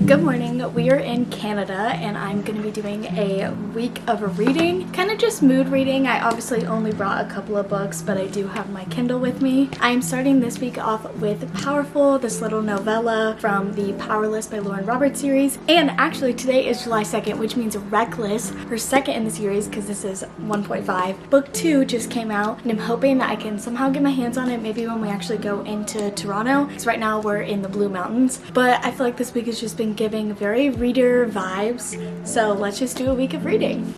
Good morning. We are in Canada and I'm going to be doing a week of reading, kind of just mood reading. I obviously only brought a couple of books, but I do have my Kindle with me. I'm starting this week off with Powerful, this little novella from the Powerless by Lauren Roberts series. And actually today is July 2nd, which means Reckless, her second in the series because this is 1.5. Book 2 just came out and I'm hoping that I can somehow get my hands on it maybe when we actually go into Toronto, because right now we're in the Blue Mountains. But I feel like this week has just been giving very reader vibes, so let's just do a week of reading.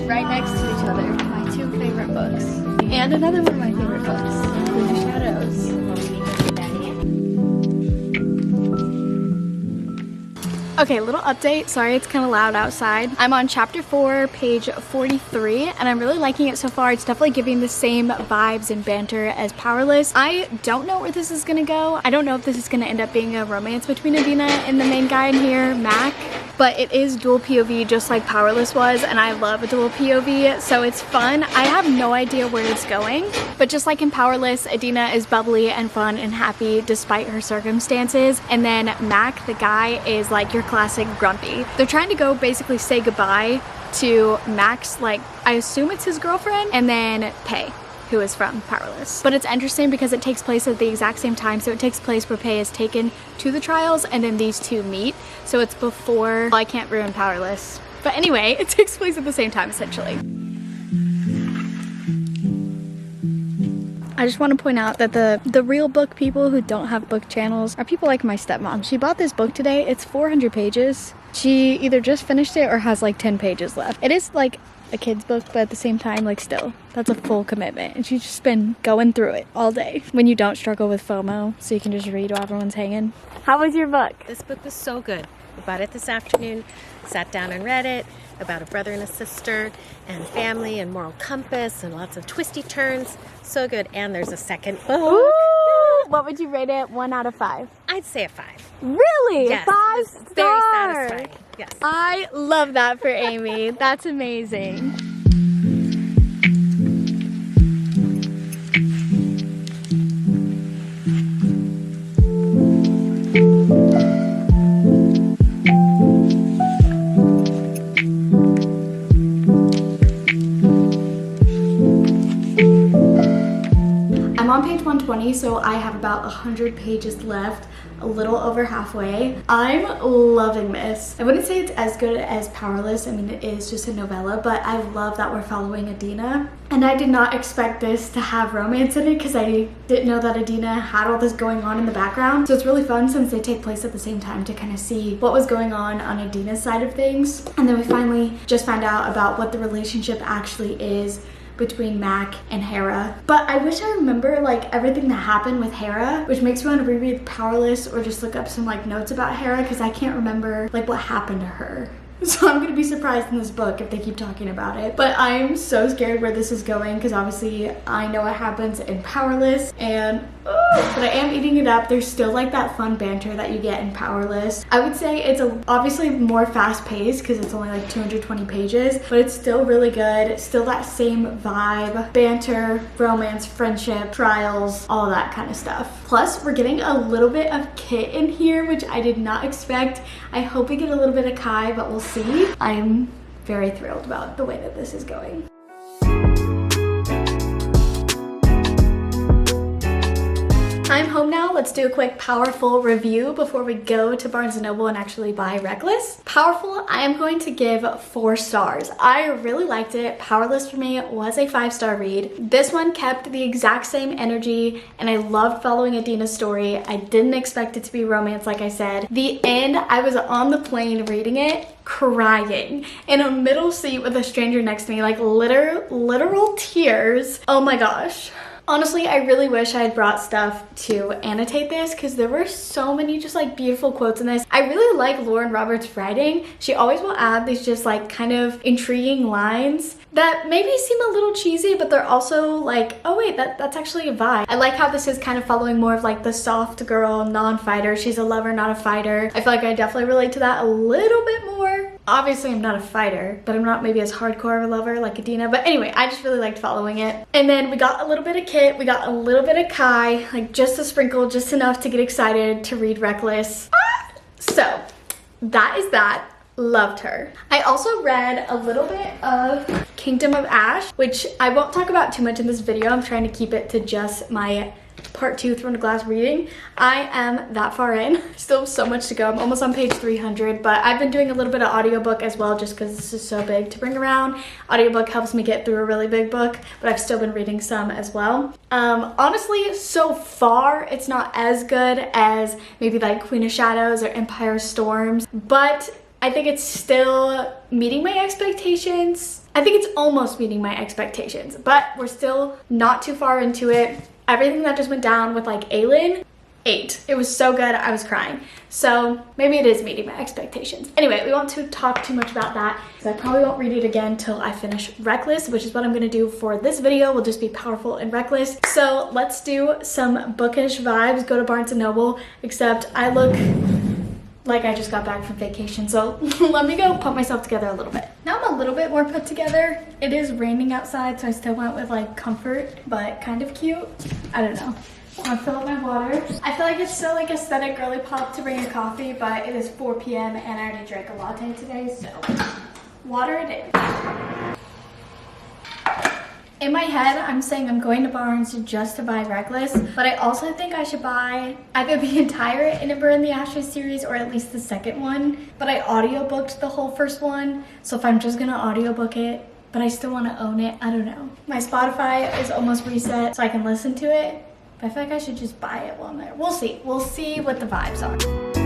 Right next to each other, my two favorite books. And another one of my favorite books, The Shadows. Okay, little update. Sorry it's kind of loud outside. I'm on chapter 4, page 43, and I'm really liking it so far. It's definitely giving the same vibes and banter as Powerless. I don't know where this is gonna go. I don't know if this is gonna end up being a romance between Adina and the main guy in here, Mac. But it is dual POV just like Powerless was, and I love a dual POV, so it's fun. I have no idea where it's going, but just like in Powerless, Adina is bubbly and fun and happy despite her circumstances, and then Mac, the guy, is like your classic grumpy. They're trying to go basically say goodbye to Mac's, like, I assume it's his girlfriend, and then Pei, who is from Powerless. But it's interesting because it takes place at the exact same time. So it takes place where Pei is taken to the trials and then these two meet. So it's before, well, I can't ruin Powerless. But anyway, it takes place at the same time essentially. I just want to point out that the real book people who don't have book channels are people like my stepmom. She bought this book today. It's 400 pages. She either just finished it or has like 10 pages left. It is like a kid's book, but at the same time, like, still, that's a full commitment, and she's just been going through it all day when you don't struggle with FOMO, so you can just read while everyone's hanging. How was your book? This book was so good. I bought it this afternoon, sat down and read it, about a brother and a sister and family and moral compass and lots of twisty turns. So good. And there's a second book. Ooh, what would you rate it? 1 out of 5? I'd say a 5. Really? Yes. 5 stars? Very satisfying. Yes. I love that for Amy. That's amazing. I'm on page 120, so I have about 100 pages left, a little over halfway. I'm loving this. I wouldn't say it's as good as Powerless. I mean, it is just a novella, but I love that we're following Adina. And I did not expect this to have romance in it because I didn't know that Adina had all this going on in the background. So it's really fun since they take place at the same time to kind of see what was going on Adina's side of things. And then we finally just found out about what the relationship actually is between Mac and Hera. But I wish I remember like everything that happened with Hera, which makes me want to reread Powerless or just look up some like notes about Hera because I can't remember like what happened to her. So I'm gonna be surprised in this book if they keep talking about it. But I'm so scared where this is going because obviously I know what happens in Powerless, and but I am eating it up. There's still like that fun banter that you get in Powerless. I would say it's obviously more fast paced because it's only like 220 pages, but it's still really good. It's still that same vibe, banter, romance, friendship, trials, all that kind of stuff. Plus we're getting a little bit of Kit in here, which I did not expect. I hope we get a little bit of Kai, but we'll see. I'm very thrilled about the way that this is going. I'm home now now let's do a quick Powerful review before we go to Barnes & Noble and actually buy Reckless. Powerful, I am going to give 4 stars. I really liked it. Powerless for me was a 5-star read. This one kept the exact same energy and I loved following Adina's story. I didn't expect it to be romance like I said. The end, I was on the plane reading it, crying in a middle seat with a stranger next to me, like literal tears. Oh my gosh. Honestly, I really wish I had brought stuff to annotate this because there were so many just like beautiful quotes in this. I really like Lauren Roberts' writing. She always will add these just like kind of intriguing lines that maybe seem a little cheesy, but they're also like, oh wait, that's actually a vibe. I like how this is kind of following more of like the soft girl, non-fighter. She's a lover, not a fighter. I feel like I definitely relate to that a little bit more. Obviously, I'm not a fighter, but I'm not maybe as hardcore of a lover like Adina. But anyway, I just really liked following it. And then we got a little bit of Kit, we got a little bit of Kai, like just a sprinkle, just enough to get excited to read Reckless. So that is that. Loved her. I also read a little bit of Kingdom of Ash, which I won't talk about too much in this video. I'm trying to keep it to just my part 2 thrown to glass reading. I am that far in. Still so much to go. I'm almost on page 300, but I've been doing a little bit of audiobook as well just because this is so big to bring around. Audiobook helps me get through a really big book, but I've still been reading some as well. Honestly, so far it's not as good as maybe like Queen of Shadows or Empire Storms, but I think it's still meeting my expectations. I think it's almost meeting my expectations, but we're still not too far into it. Everything that just went down with like Aelin, 8. It was so good, I was crying. So maybe it is meeting my expectations. Anyway, we won't talk too much about that because I probably won't read it again till I finish Reckless, which is what I'm gonna do for this video. Will just be Powerful and Reckless. So let's do some bookish vibes. Go to Barnes & Noble, except I look like I just got back from vacation, so let me go put myself together a little bit. Now I'm a little bit more put together. It is raining outside, so I still went with like comfort, but kind of cute. I don't know. I'm gonna fill up my water. I feel like it's still like aesthetic girly pop to bring a coffee, but it is 4 p.m. and I already drank a latte today, so water it in. In my head, I'm saying I'm going to Barnes just to buy Reckless, but I also think I should buy either the entire In and Burn the Ashes series or at least the second one. But I audiobooked the whole first one, so if I'm just gonna audiobook it, but I still want to own it, I don't know. My Spotify is almost reset, so I can listen to it, but I feel like I should just buy it while I'm there. We'll see. We'll see what the vibes are.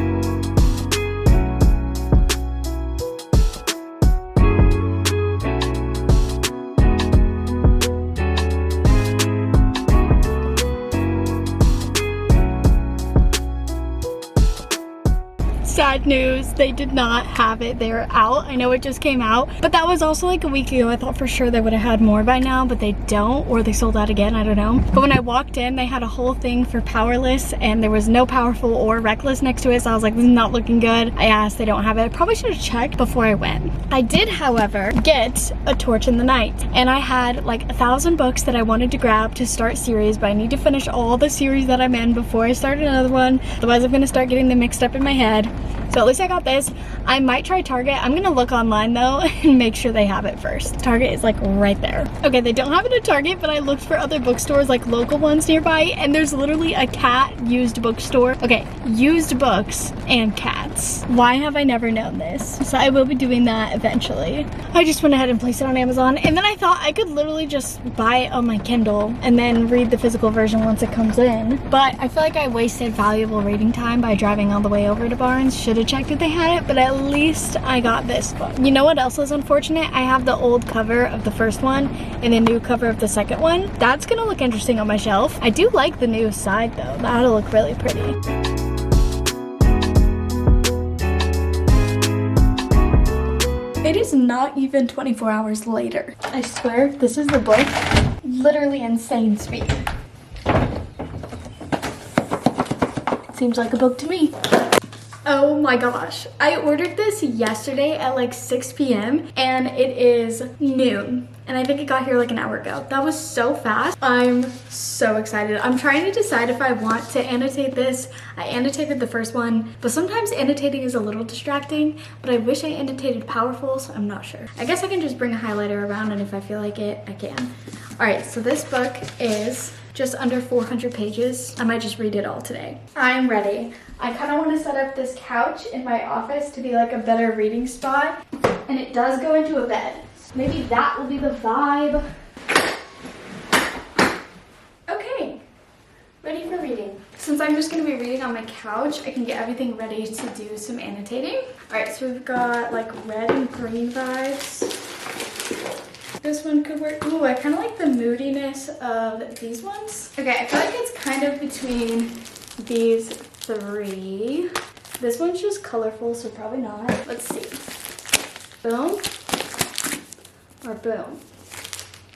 Sad news, they did not have it. They're out. I know it just came out, but that was also like a week ago. I thought for sure they would have had more by now, but they don't, or they sold out again, I don't know. But when I walked in, they had a whole thing for Powerless and there was no Powerful or Reckless next to it, so I was like, this is not looking good. I asked, they don't have it. I probably should have checked before I went. I did, however, get A Torch in the Night, and I had like 1,000 books that I wanted to grab to start series, but I need to finish all the series that I'm in before I start another one. Otherwise I'm gonna start getting them mixed up in my head. So at least I got this. I might try Target. I'm gonna look online though and make sure they have it first. Target is like right there. Okay, they don't have it at Target, but I looked for other bookstores, like local ones nearby, and there's literally a cat used bookstore. Okay, used books and cats. Why have I never known this? So I will be doing that eventually. I just went ahead and placed it on Amazon, and then I thought I could literally just buy it on my Kindle and then read the physical version once it comes in. But I feel like I wasted valuable reading time by driving all the way over to Barnes. Should have checked if they had it, but at least I got this book. You know what else is unfortunate? I have the old cover of the first one and the new cover of the second one. That's gonna look interesting on my shelf. I do like the new side though. That'll look really pretty. It is not even 24 hours later. I swear, this is the book. Literally insane speed. Seems like a book to me. Oh my gosh. I ordered this yesterday at like 6 p.m. and it is noon. And I think it got here like an hour ago. That was so fast. I'm so excited. I'm trying to decide if I want to annotate this. I annotated the first one, but sometimes annotating is a little distracting, but I wish I annotated Powerful, so I'm not sure. I guess I can just bring a highlighter around, and if I feel like it, I can. All right, so this book is just under 400 pages. I might just read it all today. I'm ready. I kind of want to set up this couch in my office to be like a better reading spot. And it does go into a bed. Maybe that will be the vibe. Okay, ready for reading. Since I'm just going to be reading on my couch, I can get everything ready to do some annotating. All right, so we've got like red and green vibes. This one could work. Ooh, I kind of like the moodiness of these ones. Okay, I feel like it's kind of between these three. This one's just colorful, so probably not. Let's see. Boom or boom.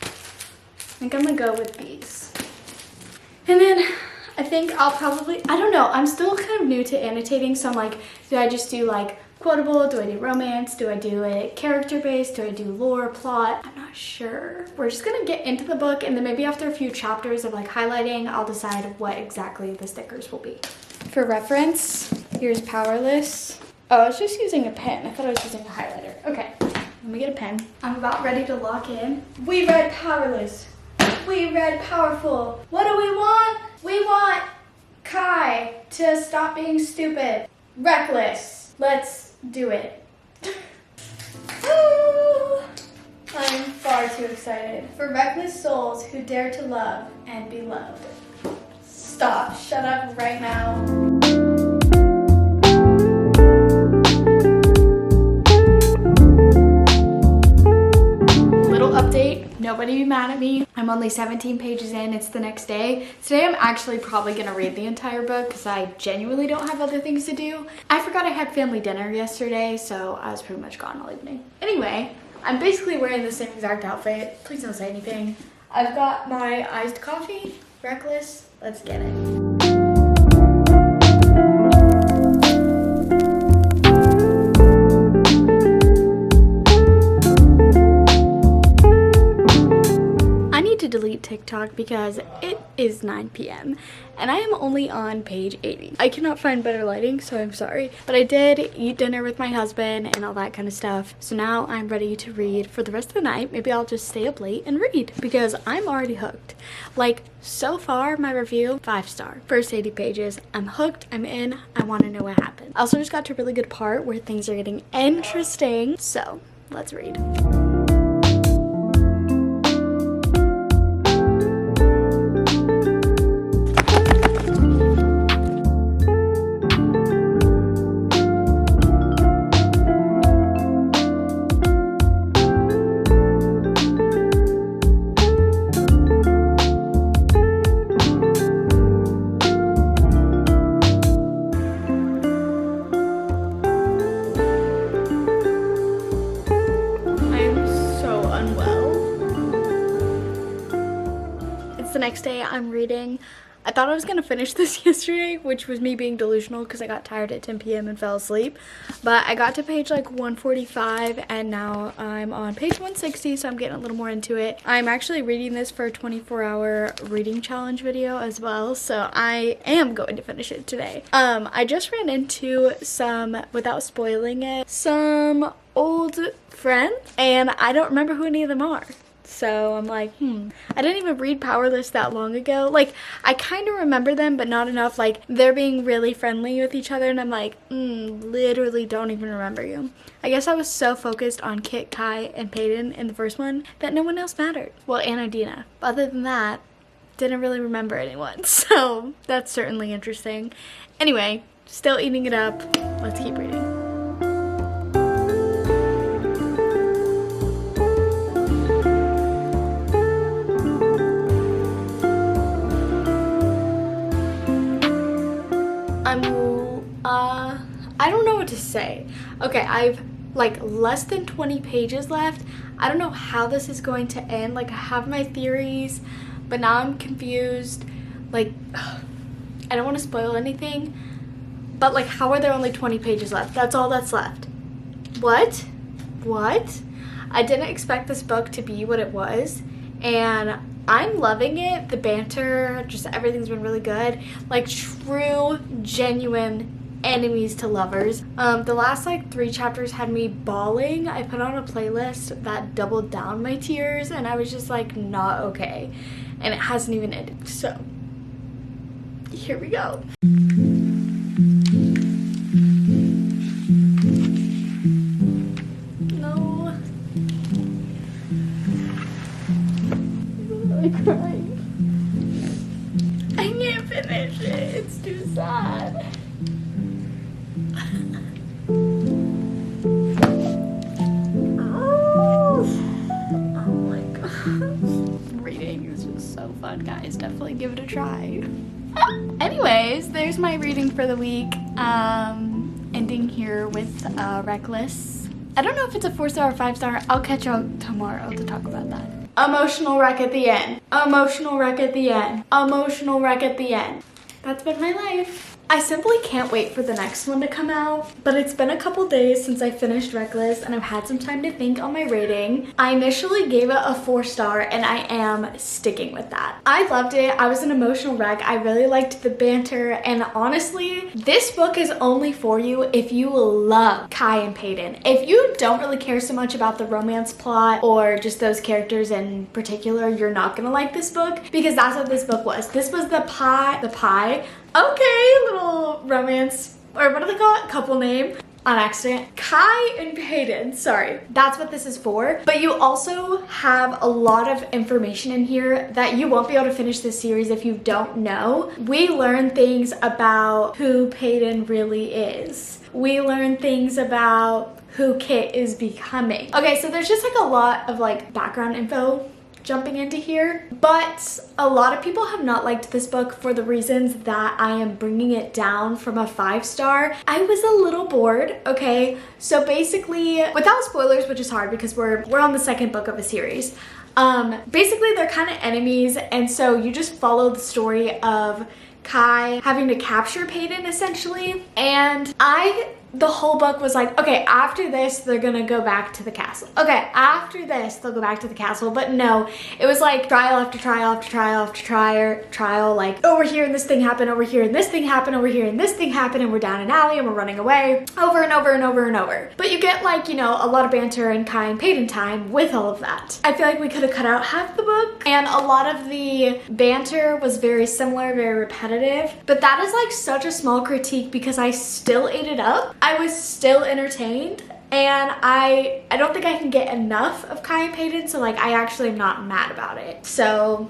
I think I'm gonna go with these. And then I think I'll probably, I don't know, I'm still kind of new to annotating, so I'm like, do I just do like quotable? Do I do romance? Do I do it character-based? Do I do lore, plot? I'm not sure. We're just gonna get into the book, and then maybe after a few chapters of like highlighting, I'll decide what exactly the stickers will be. For reference, here's Powerless. Oh, I was just using a pen. I thought I was using a highlighter. Okay, let me get a pen. I'm about ready to lock in. We read Powerless. We read Powerful. What do we want? We want Kai to stop being stupid. Reckless. Let's do it. I'm far too excited. For reckless souls who dare to love and be loved. Stop. Shut up right now. Update, nobody be mad at me. I'm only 17 pages in, it's the next day. Today I'm actually probably gonna read the entire book because I genuinely don't have other things to do. I forgot I had family dinner yesterday, so I was pretty much gone all evening. Anyway, I'm basically wearing the same exact outfit. Please don't say anything. I've got my iced coffee, Reckless, let's get it. To delete TikTok because it is 9 p.m. and I am only on page 80. I cannot find better lighting, so I'm sorry. But I did eat dinner with my husband and all that kind of stuff. So now I'm ready to read for the rest of the night. Maybe I'll just stay up late and read because I'm already hooked. Like, so far, my review, 5-star. First 80 pages, I'm hooked, I'm in, I want to know what happened. I also just got to a really good part where things are getting interesting. So, let's read. Next day I'm reading. I thought I was gonna finish this yesterday, which was me being delusional because I got tired at 10 p.m. and fell asleep, but I got to page like 145 and now I'm on page 160, so I'm getting a little more into it. I'm actually reading this for a 24-hour reading challenge video as well, so I am going to finish it today. I just ran into some, without spoiling it, some old friends, and I don't remember who any of them are. So I'm like, I didn't even read Powerless that long ago. Like, I kind of remember them, but not enough. Like, they're being really friendly with each other, and I'm like, literally don't even remember you. I guess I was so focused on Kit, Kai, and Peyton in the first one that no one else mattered. Well, Anna Dina. Other than that, didn't really remember anyone. So that's certainly interesting. Anyway, still eating it up. Let's keep reading. I don't know what to say. Okay, I've like less than 20 pages left. I don't know how this is going to end. Like, I have my theories, but now I'm confused. Like, I don't want to spoil anything, but like, how are there only 20 pages left? That's all that's left. What? I didn't expect this book to be what it was, and I'm loving it. The banter, just everything's been really good. Like, true, genuine enemies to lovers. The last like 3 chapters had me bawling. I put on a playlist that doubled down my tears, and I was just like not okay. and it hasn't even ended. So here we go. No. I'm really crying. I can't finish it. It's too sad. Oh my gosh. Reading is just so fun, guys. Definitely give it a try. Anyways, there's my reading for the week. Ending here with Reckless. I don't know if it's a 4-star or 5-star. I'll catch y'all tomorrow to talk about that. Emotional wreck at the end. Emotional wreck at the end. Emotional wreck at the end. That's been my life. I simply can't wait for the next one to come out, but it's been a couple days since I finished Reckless and I've had some time to think on my rating. I initially gave it a 4-star and I am sticking with that. I loved it. I was an emotional wreck. I really liked the banter, and honestly, this book is only for you if you love Kai and Peyton. If you don't really care so much about the romance plot or just those characters in particular, you're not gonna like this book, because that's what this book was. This was the pie. Okay, little romance, or what do they call it? Couple name on accident. Kai and Peyton, sorry. That's what this is for. But you also have a lot of information in here that you won't be able to finish this series if you don't know. We learn things about who Peyton really is. We learn things about who Kit is becoming. Okay, so there's just like a lot of like background info jumping into here, but a lot of people have not liked this book for the reasons that I am bringing it down from a 5-star. I was a little bored. Okay, so basically, without spoilers, which is hard because we're on the second book of a series, basically they're kind of enemies, and so you just follow the story of Kai having to capture Peyton essentially, and the whole book was like, okay, after this, they're gonna go back to the castle. Okay, after this, they'll go back to the castle. But no, it was like trial after trial after trial after trial, like over here and this thing happened, over here and this thing happened, over here and this thing happened, and we're down an alley and we're running away over and over and over and over. But you get like, you know, a lot of banter and Kai and Peyton time with all of that. I feel like we could have cut out half the book, and a lot of the banter was very similar, very repetitive. But that is like such a small critique because I still ate it up. I was still entertained, and I don't think I can get enough of Kai and Peyton, so like I actually am not mad about it. So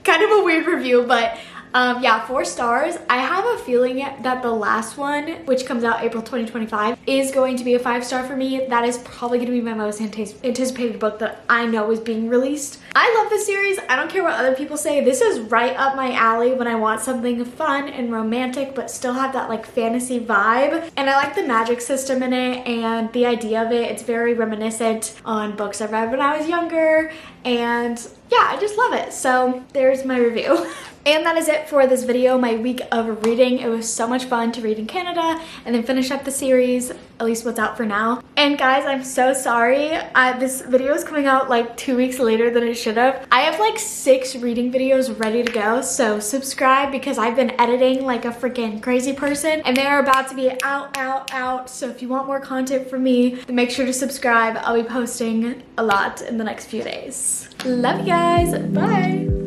kind of a weird review, but yeah, 4 stars. I have a feeling that the last one, which comes out April 2025, is going to be a 5-star for me. That is probably going to be my most anticipated book that I know is being released. I love this series. I don't care what other people say. This is right up my alley when I want something fun and romantic but still have that like fantasy vibe. And I like the magic system in it and the idea of it. It's very reminiscent on books I read when I was younger, and yeah, I just love it. So there's my review. And that is it for this video, my week of reading. It was so much fun to read in Canada and then finish up the series, at least what's out for now. And guys, I'm so sorry. This video is coming out like 2 weeks later than it should have. I have like 6 reading videos ready to go, so subscribe because I've been editing like a freaking crazy person and they're about to be out. So if you want more content from me, then make sure to subscribe. I'll be posting a lot in the next few days. Love you guys. Bye.